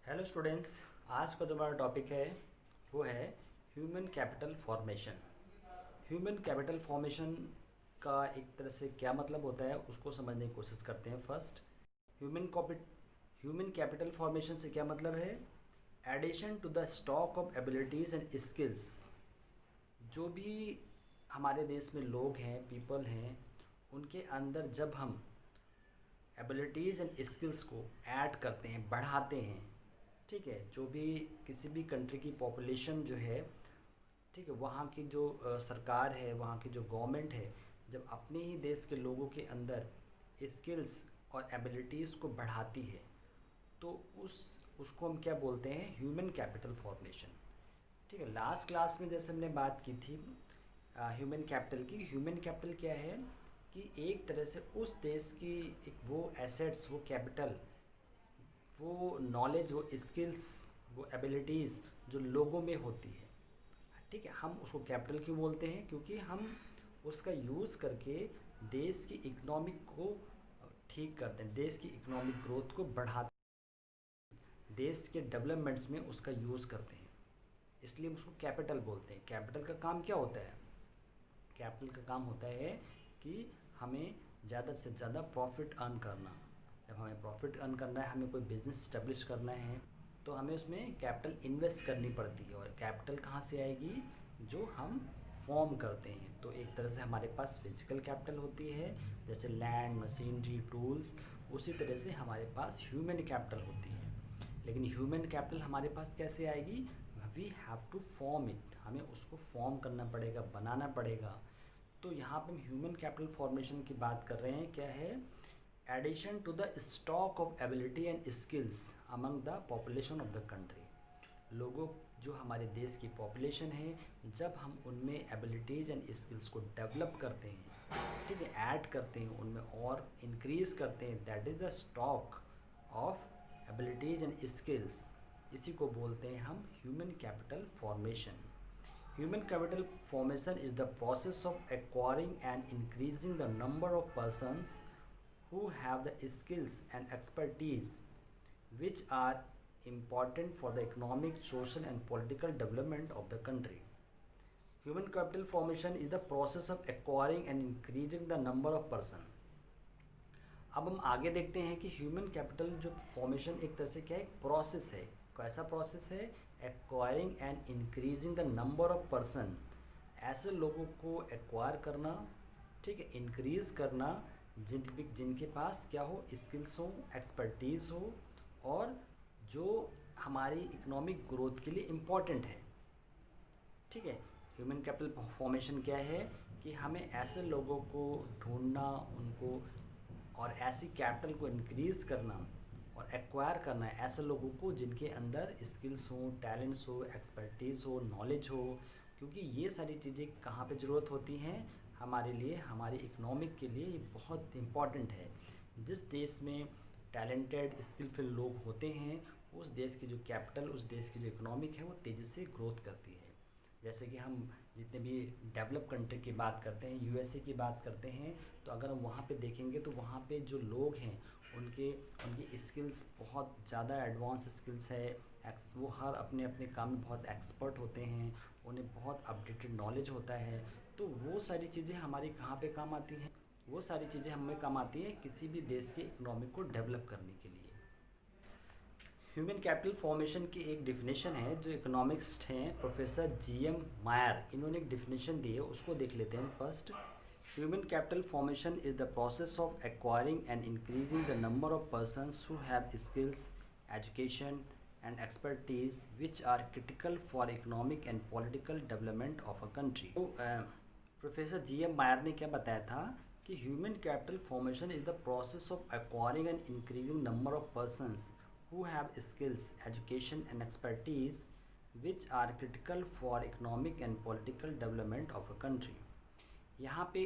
Hello students. आज का जो हमारा टॉपिक है वो है human capital formation. Human capital formation का एक तरह से क्या मतलब होता है उसको समझने की कोशिश करते हैं। फर्स्ट, ह्यूमन कैपिटल फॉर्मेशन से क्या मतलब है? Addition to the stock of abilities and skills. जो भी हमारे देश में लोग हैं, पीपल हैं, उनके अंदर जब हम एबिलिटीज़ एंड स्किल्स को ऐड करते हैं, बढ़ाते हैं, ठीक है, जो भी किसी भी कंट्री की पॉपुलेशन जो है, ठीक है, वहाँ की जो सरकार है, वहाँ की जो गवर्नमेंट है, जब अपने ही देश के लोगों के अंदर स्किल्स और एबिलिटीज़ को बढ़ाती है तो उसको हम क्या बोलते हैं? Human capital formation. ठीक है, लास्ट क्लास में जैसे हमने बात की थी ह्यूमन कैपिटल की। ह्यूमन कैपिटल क्या है कि एक तरह से उस देश की एक वो एसेट्स, वो कैपिटल, वो नॉलेज, वो स्किल्स, वो एबिलिटीज़ जो लोगों में होती है, ठीक है, हम उसको कैपिटल क्यों बोलते हैं? क्योंकि हम उसका यूज़ करके देश की इकोनॉमिक को ठीक करते हैं, देश की इकोनॉमिक ग्रोथ को बढ़ाते हैं, देश के डेवलपमेंट्स में उसका यूज़ करते हैं, इसलिए हम उसको कैपिटल बोलते हैं। कैपिटल का काम क्या होता है? कैपिटल का काम होता है कि हमें ज़्यादा से ज़्यादा प्रॉफिट अर्न करना। जब हमें प्रॉफिट अर्न करना है, हमें कोई बिज़नेस स्टेब्लिश करना है, तो हमें उसमें कैपिटल इन्वेस्ट करनी पड़ती है। और कैपिटल कहाँ से आएगी? जो हम फॉर्म करते हैं। तो एक तरह से हमारे पास फिजिकल कैपिटल होती है, जैसे लैंड, मशीनरी, टूल्स। उसी तरह से हमारे पास ह्यूमन कैपिटल होती है। लेकिन ह्यूमन कैपिटल हमारे पास कैसे आएगी? We have to form it, हमें उसको फॉर्म करना पड़ेगा, बनाना पड़ेगा। तो यहाँ पे हम ह्यूमन कैपिटल फॉर्मेशन की बात कर रहे हैं। क्या है? Addition to the stock of ability and skills among the population of the country. लोगों, जो हमारे देश की पॉपुलेशन है, जब हम उनमें एबिलिटीज़ एंड स्किल्स को डेवलप करते हैं, ठीक है, ऐड करते हैं, उनमें और इंक्रीज़ करते हैं, that is the stock of abilities and skills. इसी को बोलते हैं हम human capital formation. Human capital formation is the process of acquiring and increasing the number of persons who have the skills and expertise which are important for the economic, social and political development of the country. Human capital formation is the process of acquiring and increasing the number of person. अब हम आगे देखते हैं कि human capital जो formation एक तरह से क्या है? एक प्रोसेस है। कैसा प्रोसेस है? Acquiring and increasing the number of person. ऐसे लोगों को एक्वायर करना, ठीक है, इंक्रीज़ करना जिनके पास क्या हो? स्किल्स हो, एक्सपर्टीज़ हो, और जो हमारी इकोनॉमिक ग्रोथ के लिए इम्पॉर्टेंट है। ठीक है, ह्यूमन कैपिटल फॉर्मेशन क्या है कि हमें ऐसे लोगों को ढूंढना, उनको और ऐसी कैपिटल को इंक्रीज़ करना और एक्वायर करना है ऐसे लोगों को जिनके अंदर स्किल्स हो, टैलेंट्स हो, एक्सपर्टीज़ हो, नॉलेज हो। क्योंकि ये सारी चीज़ें कहाँ पे ज़रूरत होती हैं? हमारे लिए, हमारी इकोनॉमिक के लिए ये बहुत इम्पॉर्टेंट है। जिस देश में टैलेंटेड, स्किलफुल लोग होते हैं, उस देश की जो कैपिटल, उस देश की जो इकोनॉमिक है, वो तेज़ी से ग्रोथ करती है। जैसे कि हम जितने भी डेवलप कंट्री की बात करते हैं, यूएसए की बात करते हैं, तो अगर हम वहाँ पे देखेंगे तो वहाँ पे जो लोग हैं उनकी स्किल्स बहुत ज़्यादा एडवांस स्किल्स है। वो हर अपने अपने काम में बहुत एक्सपर्ट होते हैं, उन्हें बहुत अपडेटेड नॉलेज होता है। तो वो सारी चीज़ें हमारी कहाँ पे काम आती हैं? वो सारी चीज़ें हमें काम आती हैं किसी भी देश के इकोनॉमिक को डेवलप करने के लिए। ह्यूमन कैपिटल फॉर्मेशन की एक डिफिनेशन है जो इकोनॉमिक्स हैं प्रोफेसर जीएम मायर, इन्होंने एक डिफिनेशन दी है, उसको देख लेते हैं first. Human capital formation is the process of acquiring and increasing the number of persons who have skills, education and expertise which are critical for economic and political development of a country. तो professor GM Meier ने क्या बताया था कि human capital formation is the process of acquiring and increasing number of persons who have skills, education and expertise which are critical for economic and political development of a country। यहाँ पे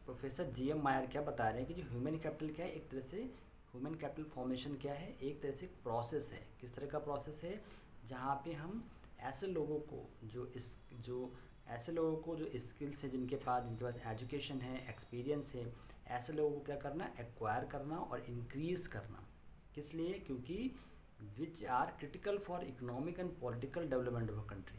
professor GM मायर क्या बता रहे हैं कि जो human capital क्या है, एक तरह से ह्यूमन कैपिटल फॉर्मेशन क्या है? एक तरह से प्रोसेस है। किस तरह का प्रोसेस है? जहाँ पे हम ऐसे लोगों को जो स्किल्स है, जिनके पास एजुकेशन है, एक्सपीरियंस है, ऐसे लोगों को क्या करना? एक्वायर करना और इंक्रीज़ करना। किस लिए? क्योंकि which are critical for economic and political development of a country.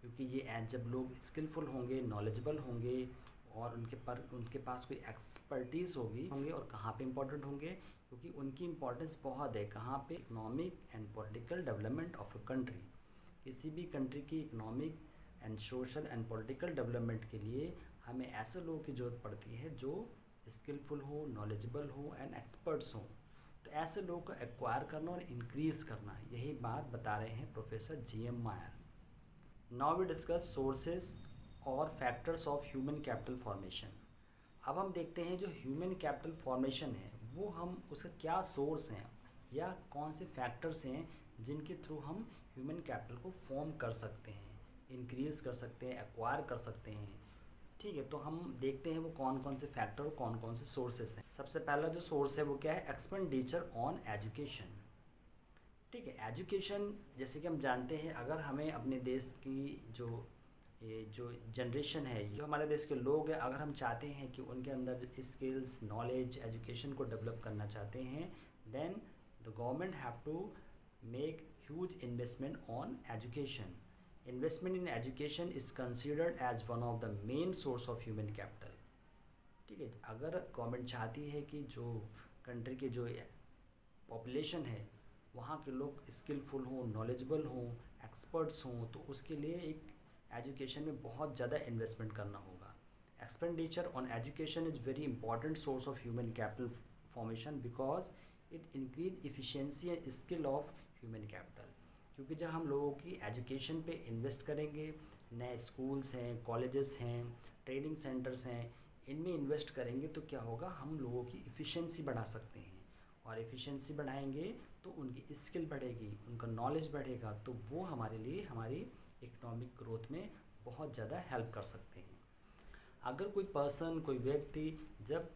क्योंकि ये जब लोग स्किलफुल होंगे, नॉलेजेबल होंगे और उनके पास कोई एक्सपर्टीज़ होंगे और कहाँ पे इम्पोर्टेंट होंगे, क्योंकि उनकी इम्पोर्टेंस बहुत है कहाँ पे, economic and political development of a country. किसी भी कंट्री की economic and social and political development के लिए हमें ऐसे लोगों की ज़रूरत पड़ती है जो स्किलफुल हो, नॉलेजेबल हो एंड एक्सपर्ट्स हों। तो ऐसे लोगों को एक्वायर करना और इंक्रीज़ करना, यही बात बता रहे हैं professor GM Mayar. Now we discuss sources और factors of human capital formation. अब हम देखते हैं जो ह्यूमन कैपिटल फॉर्मेशन है वो हम उसका क्या सोर्स हैं या कौन से फैक्टर्स हैं जिनके थ्रू हम ह्यूमन कैपिटल को फॉर्म कर सकते हैं, इंक्रीज़ कर सकते हैं, एक्वायर कर सकते हैं। ठीक है, तो हम देखते हैं वो कौन कौन से फैक्टर और कौन कौन से सोर्सेस हैं। सबसे पहला जो सोर्स है वो क्या है, एक्सपेंडिचर ऑन एजुकेशन। ठीक है, एजुकेशन जैसे कि हम जानते हैं, अगर हमें अपने देश की जो जनरेशन है, जो हमारे देश के लोग हैं, अगर हम चाहते हैं कि उनके अंदर जो स्किल्स, नॉलेज, एजुकेशन को डेवलप करना चाहते हैं, then the government have to make huge investment on education. Investment in education is considered as one of the main source of human capital. ठीक है, अगर गवर्नमेंट चाहती है कि जो कंट्री के जो पॉपुलेशन है वहाँ के लोग स्किलफुल हों, नॉलेजेबल हों, एक्सपर्ट्स हों, तो उसके लिए एक एजुकेशन में बहुत ज़्यादा इन्वेस्टमेंट करना होगा। Expenditure on education is very important source of human capital formation because it increase efficiency and skill of human capital. क्योंकि जब हम लोगों की एजुकेशन पे इन्वेस्ट करेंगे, नए स्कूल्स हैं, कॉलेजेस हैं, ट्रेनिंग सेंटर्स हैं, इनमें इन्वेस्ट करेंगे तो क्या होगा, हम लोगों की इफ़िशियंसी बढ़ा सकते हैं। और इफ़िशियंसी बढ़ाएंगे तो उनकी स्किल बढ़ेगी, उनका नॉलेज बढ़ेगा, तो वो हमारे लिए हमारी इकोनॉमिक ग्रोथ में बहुत ज़्यादा हेल्प कर सकते हैं। अगर कोई पर्सन, कोई व्यक्ति जब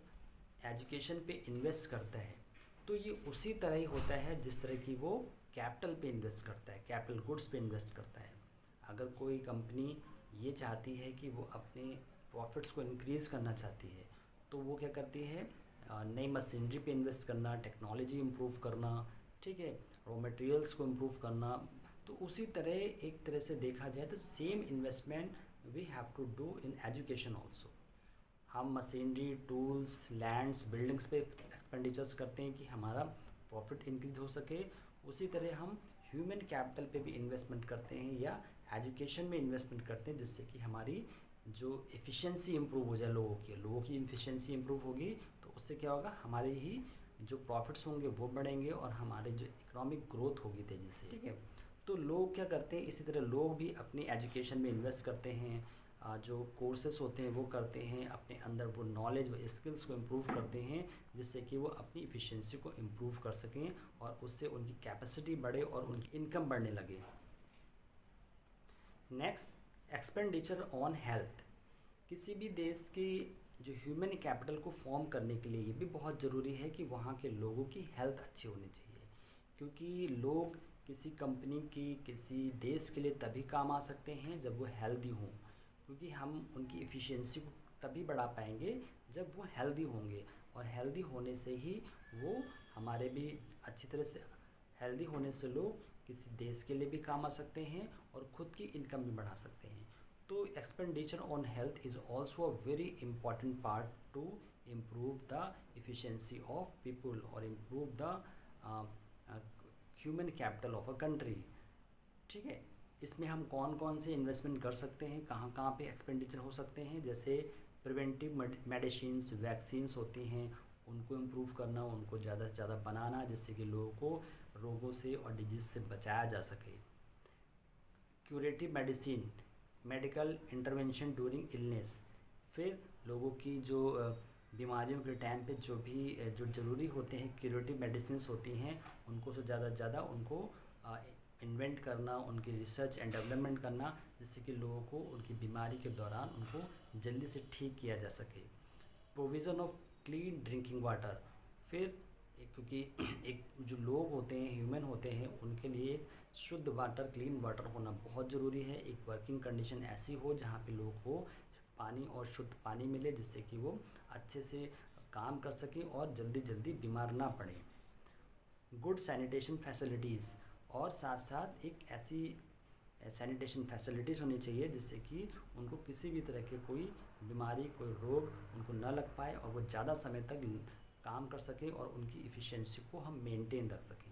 एजुकेशन पे इन्वेस्ट करता है तो ये उसी तरह ही होता है जिस तरह की वो कैपिटल पे इन्वेस्ट करता है, कैपिटल गुड्स पे इन्वेस्ट करता है। अगर कोई कंपनी ये चाहती है कि वो अपने प्रॉफिट्स को इंक्रीज़ करना चाहती है तो वो क्या करती है, नई मशीनरी पे इन्वेस्ट करना, टेक्नोलॉजी इम्प्रूव करना, ठीक है, रॉ मटेरियल्स को इम्प्रूव करना। तो उसी तरह एक तरह से देखा जाए तो same investment we have to do in education also. हम मशीनरी, टूल्स, लैंड्स, बिल्डिंग्स पे एक्सपेंडिचर्स करते हैं कि हमारा प्रॉफिट इंक्रीज हो सके, उसी तरह हम ह्यूमन कैपिटल पे भी इन्वेस्टमेंट करते हैं या एजुकेशन में इन्वेस्टमेंट करते हैं, जिससे कि हमारी जो एफिशिएंसी इम्प्रूव हो जाए, लोगों की एफिशिएंसी इम्प्रूव होगी तो उससे क्या होगा, हमारे ही जो प्रॉफिट्स होंगे वो बढ़ेंगे और हमारे जो इकोनॉमिक ग्रोथ होगी तेज़ी से। ठीक है, तो लोग क्या करते हैं, इसी तरह लोग भी अपनी एजुकेशन में इन्वेस्ट करते हैं, जो कोर्सेस होते हैं वो करते हैं, अपने अंदर वो नॉलेज, वो स्किल्स को इम्प्रूव करते हैं, जिससे कि वो अपनी इफ़िशियंसी को इम्प्रूव कर सकें और उससे उनकी कैपेसिटी बढ़े और उनकी इनकम बढ़ने लगे। Next, expenditure on health. किसी भी देश की जो ह्यूमन कैपिटल को फॉर्म करने के लिए ये भी बहुत ज़रूरी है कि वहाँ के लोगों की हेल्थ अच्छी होनी चाहिए, क्योंकि लोग किसी कंपनी की, किसी देश के लिए तभी काम आ सकते हैं जब वो हेल्दी हों, क्योंकि हम उनकी एफिशिएंसी को तभी बढ़ा पाएंगे जब वो हेल्दी होंगे, और हेल्दी होने से ही वो हमारे भी अच्छी तरह से, हेल्दी होने से लोग किसी देश के लिए भी काम आ सकते हैं और ख़ुद की इनकम भी बढ़ा सकते हैं। तो expenditure on health is also a very important part to improve the efficiency of people और improve the human capital of a country. ठीक है, इसमें हम कौन कौन से इन्वेस्टमेंट कर सकते हैं, कहाँ कहाँ पे एक्सपेंडिचर हो सकते हैं, जैसे प्रिवेंटिव मेडिसिन्स, वैक्सीन्स होती हैं, उनको इम्प्रूव करना, उनको ज़्यादा से ज़्यादा बनाना, जिससे कि लोगों को रोगों से और डिजीज़ से बचाया जा सके। Curative medicine, medical intervention during illness, फिर लोगों की जो बीमारियों के टाइम पे जो ज़रूरी होते हैं क्यूरेटिव मेडिसिन होती हैं, उनको से ज़्यादा उनको इन्वेंट करना, उनकी रिसर्च एंड डेवलपमेंट करना, जिससे कि लोगों को उनकी बीमारी के दौरान उनको जल्दी से ठीक किया जा सके। Provision of clean drinking water, फिर क्योंकि एक जो लोग होते हैं, ह्यूमन होते हैं, उनके लिए शुद्ध वाटर, क्लीन वाटर होना बहुत ज़रूरी है। एक वर्किंग कंडीशन ऐसी हो जहाँ पे लोगों को पानी और शुद्ध पानी मिले, जिससे कि वो अच्छे से काम कर सकें और जल्दी जल्दी बीमार ना पड़े। गुड सैनिटेशन फैसिलिटीज़, और साथ साथ एक ऐसी सैनिटेशन फैसिलिटीज़ होनी चाहिए जिससे कि उनको किसी भी तरह के कोई बीमारी, कोई रोग उनको न लग पाए और वो ज़्यादा समय तक काम कर सकें और उनकी इफ़िशियंसी को हम मेंटेन रख सकें।